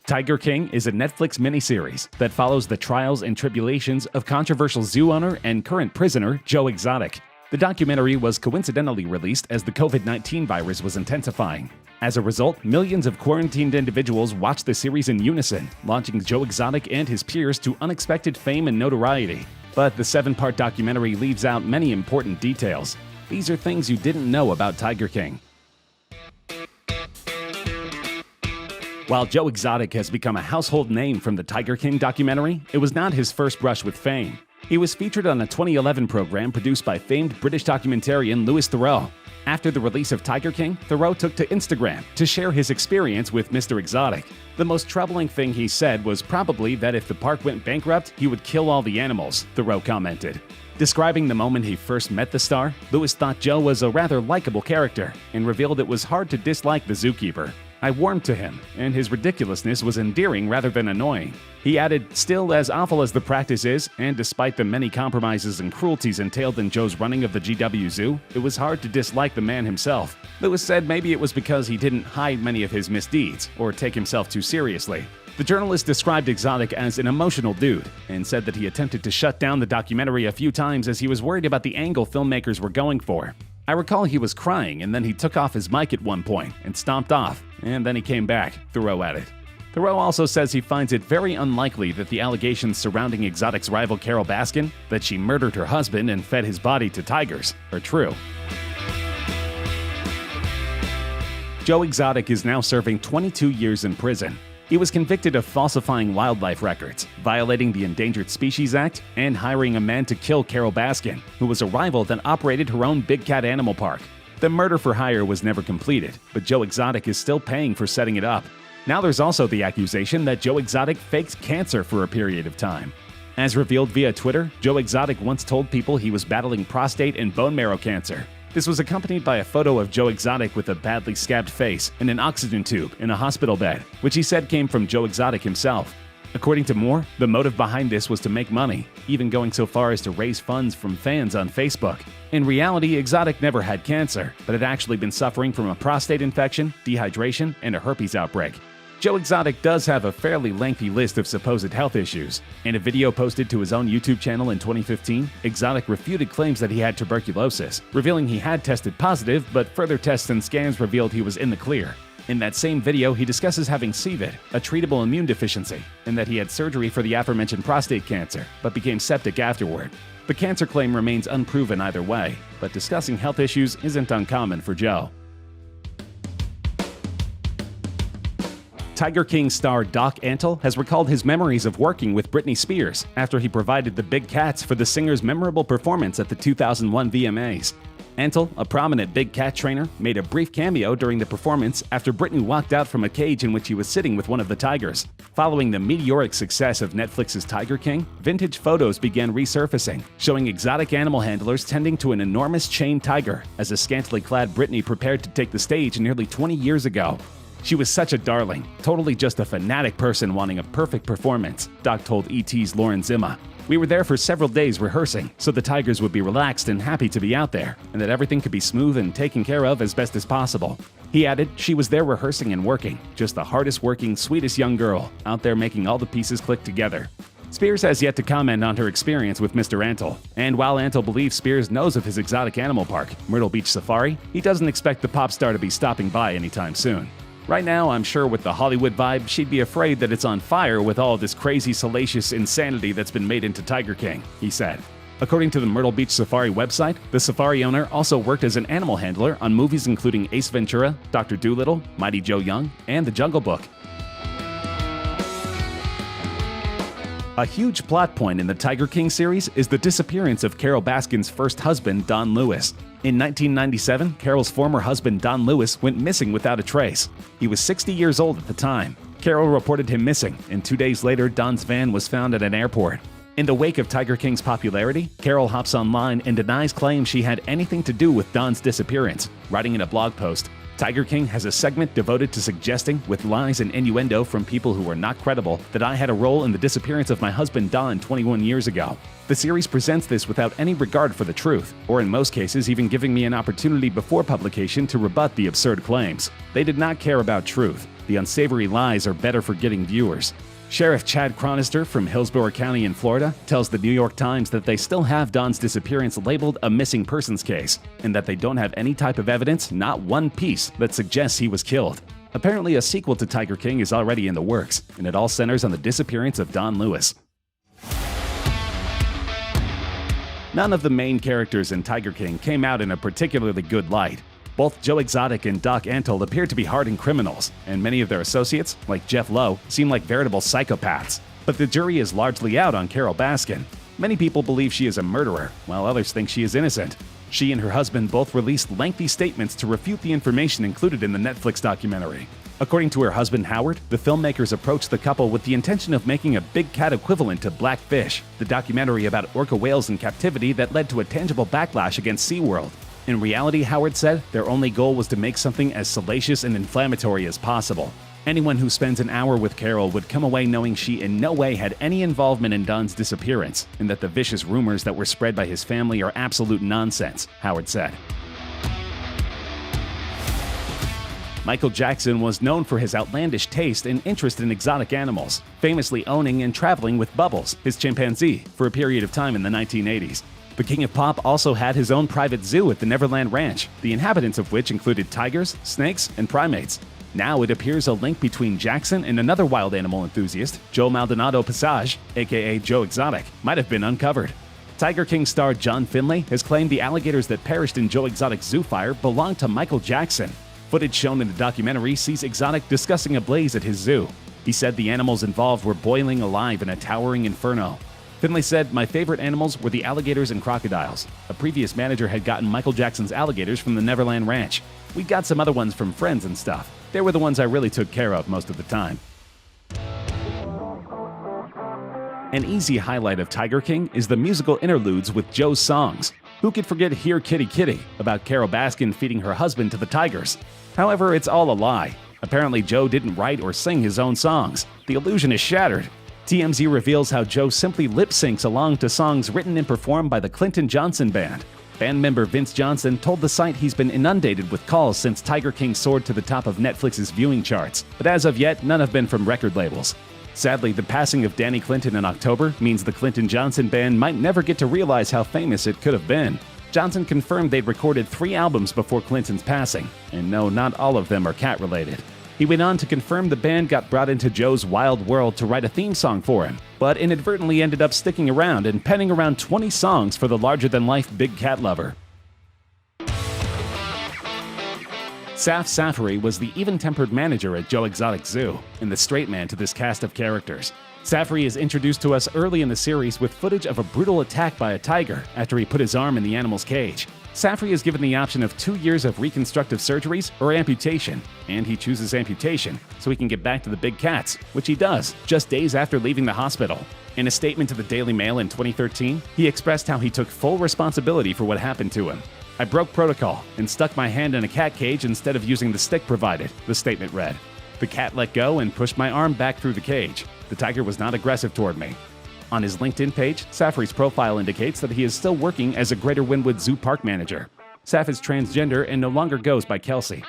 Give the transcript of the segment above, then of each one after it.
Tiger King is a Netflix miniseries that follows the trials and tribulations of controversial zoo owner and current prisoner Joe Exotic. The documentary was coincidentally released as the COVID-19 virus was intensifying. As a result, millions of quarantined individuals watched the series in unison, launching Joe Exotic and his peers to unexpected fame and notoriety. But the 7-part documentary leaves out many important details. These are things you didn't know about Tiger King. While Joe Exotic has become a household name from the Tiger King documentary, it was not his first brush with fame. He was featured on a 2011 program produced by famed British documentarian Louis Theroux. After the release of Tiger King, Theroux took to Instagram to share his experience with Mr. Exotic. The most troubling thing he said was probably that if the park went bankrupt, he would kill all the animals, Theroux commented. Describing the moment he first met the star, Louis thought Joe was a rather likable character and revealed it was hard to dislike the zookeeper. I warmed to him, and his ridiculousness was endearing rather than annoying. He added, still as awful as the practice is, and despite the many compromises and cruelties entailed in Joe's running of the GW Zoo, it was hard to dislike the man himself. Louis said maybe it was because he didn't hide many of his misdeeds, or take himself too seriously. The journalist described Exotic as an emotional dude, and said that he attempted to shut down the documentary a few times as he was worried about the angle filmmakers were going for. I recall he was crying and then he took off his mic at one point and stomped off, and then he came back, Theroux added. Theroux also says he finds it very unlikely that the allegations surrounding Exotic's rival Carole Baskin, that she murdered her husband and fed his body to tigers, are true. Joe Exotic is now serving 22 years in prison. He was convicted of falsifying wildlife records, violating the Endangered Species Act, and hiring a man to kill Carole Baskin, who was a rival that operated her own big cat animal park. The murder for hire was never completed, but Joe Exotic is still paying for setting it up. Now there's also the accusation that Joe Exotic faked cancer for a period of time. As revealed via Twitter, Joe Exotic once told people he was battling prostate and bone marrow cancer. This was accompanied by a photo of Joe Exotic with a badly scabbed face and an oxygen tube in a hospital bed, which he said came from Joe Exotic himself. According to Moore, the motive behind this was to make money, even going so far as to raise funds from fans on Facebook. In reality, Exotic never had cancer, but had actually been suffering from a prostate infection, dehydration, and a herpes outbreak. Joe Exotic does have a fairly lengthy list of supposed health issues. In a video posted to his own YouTube channel in 2015, Exotic refuted claims that he had tuberculosis, revealing he had tested positive, but further tests and scans revealed he was in the clear. In that same video, he discusses having CVID, a treatable immune deficiency, and that he had surgery for the aforementioned prostate cancer, but became septic afterward. The cancer claim remains unproven either way, but discussing health issues isn't uncommon for Joe. Tiger King star Doc Antle has recalled his memories of working with Britney Spears after he provided the big cats for the singer's memorable performance at the 2001 VMAs. Antle, a prominent big cat trainer, made a brief cameo during the performance after Britney walked out from a cage in which he was sitting with one of the tigers. Following the meteoric success of Netflix's Tiger King, vintage photos began resurfacing, showing exotic animal handlers tending to an enormous chained tiger as a scantily clad Britney prepared to take the stage nearly 20 years ago. She was such a darling, totally just a fanatic person wanting a perfect performance, Doc told ET's Lauren Zima. We were there for several days rehearsing, so the tigers would be relaxed and happy to be out there, and that everything could be smooth and taken care of as best as possible. He added, she was there rehearsing and working, just the hardest working, sweetest young girl, out there making all the pieces click together. Spears has yet to comment on her experience with Mr. Antle, and while Antle believes Spears knows of his exotic animal park, Myrtle Beach Safari, he doesn't expect the pop star to be stopping by anytime soon. Right now, I'm sure with the Hollywood vibe, she'd be afraid that it's on fire with all this crazy, salacious insanity that's been made into Tiger King, he said. According to the Myrtle Beach Safari website, the safari owner also worked as an animal handler on movies including Ace Ventura, Dr. Dolittle, Mighty Joe Young, and The Jungle Book. A huge plot point in the Tiger King series is the disappearance of Carole Baskin's first husband, Don Lewis. In 1997, Carole's former husband Don Lewis went missing without a trace. He was 60 years old at the time. Carole reported him missing, and 2 days later, Don's van was found at an airport. In the wake of Tiger King's popularity, Carole hops online and denies claims she had anything to do with Don's disappearance, writing in a blog post, Tiger King has a segment devoted to suggesting, with lies and innuendo from people who are not credible, that I had a role in the disappearance of my husband Don 21 years ago. The series presents this without any regard for the truth, or in most cases even giving me an opportunity before publication to rebut the absurd claims. They did not care about truth. The unsavory lies are better for getting viewers. Sheriff Chad Chronister from Hillsborough County in Florida tells the New York Times that they still have Dawn's disappearance labeled a missing persons case, and that they don't have any type of evidence, not one piece, that suggests he was killed. Apparently, a sequel to Tiger King is already in the works, and it all centers on the disappearance of Dawn Lewis. None of the main characters in Tiger King came out in a particularly good light. Both Joe Exotic and Doc Antle appear to be hardened criminals, and many of their associates, like Jeff Lowe, seem like veritable psychopaths. But the jury is largely out on Carole Baskin. Many people believe she is a murderer, while others think she is innocent. She and her husband both released lengthy statements to refute the information included in the Netflix documentary. According to her husband Howard, the filmmakers approached the couple with the intention of making a big cat equivalent to Blackfish, the documentary about orca whales in captivity that led to a tangible backlash against SeaWorld. In reality, Howard said, their only goal was to make something as salacious and inflammatory as possible. Anyone who spends an hour with Carole would come away knowing she in no way had any involvement in Dawn's disappearance, and that the vicious rumors that were spread by his family are absolute nonsense, Howard said. Michael Jackson was known for his outlandish taste and interest in exotic animals, famously owning and traveling with Bubbles, his chimpanzee, for a period of time in the 1980s. The King of Pop also had his own private zoo at the Neverland Ranch, the inhabitants of which included tigers, snakes, and primates. Now it appears a link between Jackson and another wild animal enthusiast, Joe Maldonado Passage, aka Joe Exotic, might have been uncovered. Tiger King star John Finlay has claimed the alligators that perished in Joe Exotic's zoo fire belonged to Michael Jackson. Footage shown in the documentary sees Exotic discussing a blaze at his zoo. He said the animals involved were boiling alive in a towering inferno. Finlay said, "My favorite animals were the alligators and crocodiles. A previous manager had gotten Michael Jackson's alligators from the Neverland Ranch. We got some other ones from friends and stuff. They were the ones I really took care of most of the time." An easy highlight of Tiger King is the musical interludes with Joe's songs. Who could forget Here Kitty Kitty, about Carole Baskin feeding her husband to the tigers? However, it's all a lie. Apparently, Joe didn't write or sing his own songs. The illusion is shattered. TMZ reveals how Joe simply lip-syncs along to songs written and performed by the Clinton Johnson Band. Band member Vince Johnson told the site he's been inundated with calls since Tiger King soared to the top of Netflix's viewing charts, but as of yet, none have been from record labels. Sadly, the passing of Danny Clinton in October means the Clinton Johnson Band might never get to realize how famous it could have been. Johnson confirmed they'd recorded 3 albums before Clinton's passing, and no, not all of them are cat-related. He went on to confirm the band got brought into Joe's wild world to write a theme song for him, but inadvertently ended up sticking around and penning around 20 songs for the larger-than-life big cat lover. Saf Safari was the even-tempered manager at Joe Exotic Zoo, and the straight man to this cast of characters. Safari is introduced to us early in the series with footage of a brutal attack by a tiger after he put his arm in the animal's cage. Safari is given the option of 2 years of reconstructive surgeries or amputation, and he chooses amputation so he can get back to the big cats, which he does just days after leaving the hospital. In a statement to the Daily Mail in 2013, he expressed how he took full responsibility for what happened to him. "I broke protocol and stuck my hand in a cat cage instead of using the stick provided," the statement read. "The cat let go and pushed my arm back through the cage. The tiger was not aggressive toward me." On his LinkedIn page, Safari's profile indicates that he is still working as a Greater Wynwood Zoo park manager. Saf is transgender and no longer goes by Kelsey.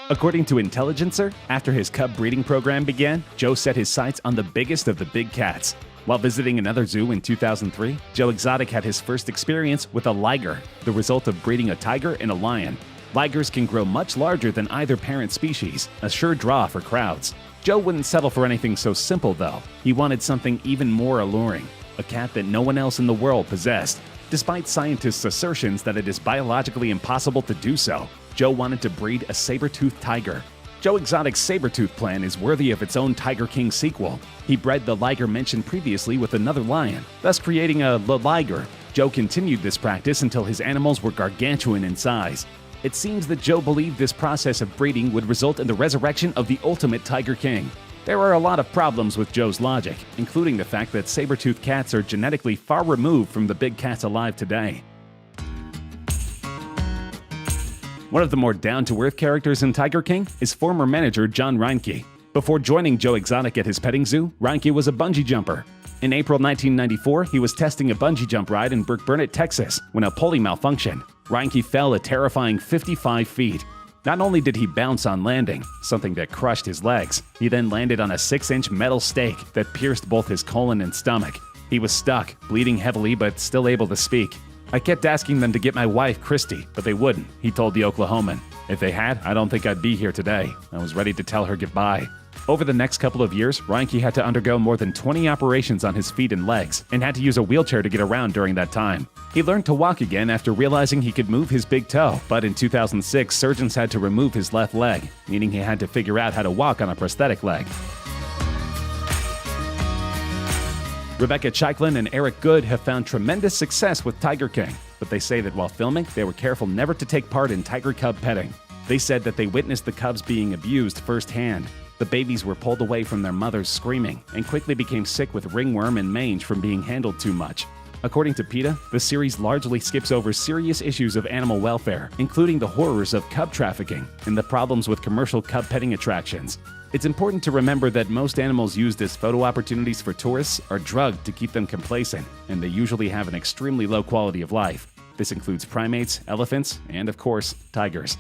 According to Intelligencer, after his cub breeding program began, Joe set his sights on the biggest of the big cats. While visiting another zoo in 2003, Joe Exotic had his first experience with a liger, the result of breeding a tiger and a lion. Ligers can grow much larger than either parent species, a sure draw for crowds. Joe wouldn't settle for anything so simple, though. He wanted something even more alluring, a cat that no one else in the world possessed. Despite scientists' assertions that it is biologically impossible to do so, Joe wanted to breed a saber-toothed tiger. Joe Exotic's saber-tooth plan is worthy of its own Tiger King sequel. He bred the liger mentioned previously with another lion, thus creating a liger. Joe continued this practice until his animals were gargantuan in size. It seems that Joe believed this process of breeding would result in the resurrection of the ultimate Tiger King. There are a lot of problems with Joe's logic, including the fact that saber-toothed cats are genetically far removed from the big cats alive today. One of the more down-to-earth characters in Tiger King is former manager John Reinke. Before joining Joe Exotic at his petting zoo, Reinke was a bungee jumper. In April 1994, he was testing a bungee jump ride in Burke Burnett, Texas, when a pulley malfunctioned. Reinke fell a terrifying 55 feet. Not only did he bounce on landing, something that crushed his legs, he then landed on a 6-inch metal stake that pierced both his colon and stomach. He was stuck, bleeding heavily but still able to speak. I kept asking them to get my wife, Christy, but they wouldn't, he told the Oklahoman. If they had, I don't think I'd be here today. I was ready to tell her goodbye. Over the next couple of years, Reinke had to undergo more than 20 operations on his feet and legs and had to use a wheelchair to get around during that time. He learned to walk again after realizing he could move his big toe, but in 2006, surgeons had to remove his left leg, meaning he had to figure out how to walk on a prosthetic leg. Rebecca Chaiklin and Eric Good have found tremendous success with Tiger King, but they say that while filming, they were careful never to take part in tiger cub petting. They said that they witnessed the cubs being abused firsthand. The babies were pulled away from their mothers screaming and quickly became sick with ringworm and mange from being handled too much. According to PETA, the series largely skips over serious issues of animal welfare, including the horrors of cub trafficking and the problems with commercial cub petting attractions. It's important to remember that most animals used as photo opportunities for tourists are drugged to keep them complacent, and they usually have an extremely low quality of life. This includes primates, elephants, and of course, tigers.